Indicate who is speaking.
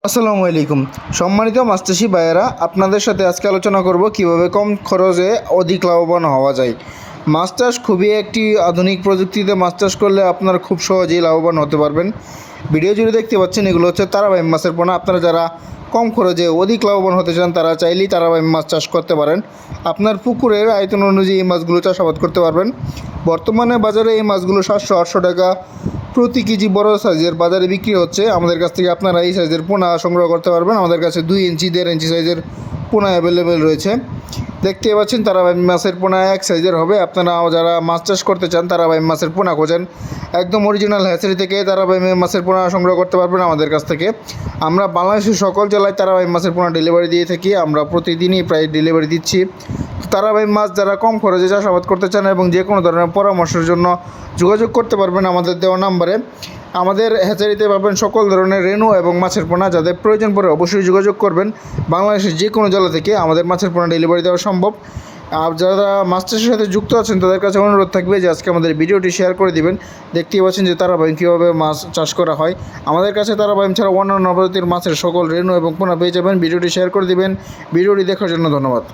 Speaker 1: আসসালামু আলাইকুম। সম্মানিত মাছ চাষি ভাইয়েরা, আপনাদের সাথে আজকে আলোচনা করব কিভাবে কম খরচে অধিক লাভবান হওয়া যায়। মাছ চাষ খুবই একটি আধুনিক প্রযুক্তিতে মাছ চাষ করলে আপনারা খুব সহজেই লাভবান হতে পারবেন। ভিডিও জুড়ে দেখতে পাচ্ছেন এগুলো হচ্ছে তারাবাইম মাছের পোনা। আপনারা যারা কম খরচে অধিক লাভবান হতে চান তারা চাইলেই তারাবাইম মাছ চাষ করতে পারেন। আপনার পুকুরের আয়তন অনুযায়ী এই মাছগুলো চাষাবাদ করতে পারবেন। বর্তমানে বাজারে এই মাছগুলো 700-800 টাকা প্রতি কেজি বড় সাইজের বাজারে বিক্রি হচ্ছে। আমাদের কাছ থেকে আপনারা এই সাইজের পোনা সংগ্রহ করতে পারবেন। আমাদের কাছে 2 ইঞ্চি 1.5 ইঞ্চি সাইজের পোনা অ্যাভেলেবেল রয়েছে। দেখতে পাচ্ছেন তারাবাইম মাছের পোনা এক সাইজের হবে। আপনারা যারা মাছ চাষ করতে চান তারাবাইম মাছের পোনা খোঁজেন, একদম অরিজিনাল হ্যাচারি থেকে তারাবাইম মাছের পোনা সংগ্রহ করতে পারবেন আমাদের কাছ থেকে। আমরা বাংলাদেশের সকল জেলায় তারাবাইম মাছের পোনা ডেলিভারি দিয়ে থাকি। আমরা প্রতিদিনই প্রায় ডেলিভারি দিচ্ছি। তারাবাইম মাছ যারা কম খরচে চাষাবাদ করতে চান এবং যে কোনো ধরনের পরামর্শের জন্য যোগাযোগ করতে পারবেন আমাদের দেওয়া নাম্বারে। আমাদের হ্যাচারিতে পাবেন সকল ধরনের রেণু এবং মাছের পোনা। যাদের প্রয়োজন পড়ে অবশ্যই যোগাযোগ করবেন। বাংলাদেশের যে কোনো জেলা থেকে আমাদের মাছের পোনা ডেলিভারি দেওয়া সম্ভব। আর যারা মাছ চাষের সাথে যুক্ত আছেন তাদের কাছে অনুরোধ থাকবে যে আজকে আমাদের ভিডিওটি শেয়ার করে দিবেন। দেখতেই পাচ্ছেন যে তারাবাইম কীভাবে মাছ চাষ করা হয়। আমাদের কাছে তারাবাইম ছাড়া অন্যান্য প্রজাতির মাছের সকল রেণু এবং পোনা পেয়ে যাবেন। ভিডিওটি শেয়ার করে দিবেন। ভিডিওটি দেখার জন্য ধন্যবাদ।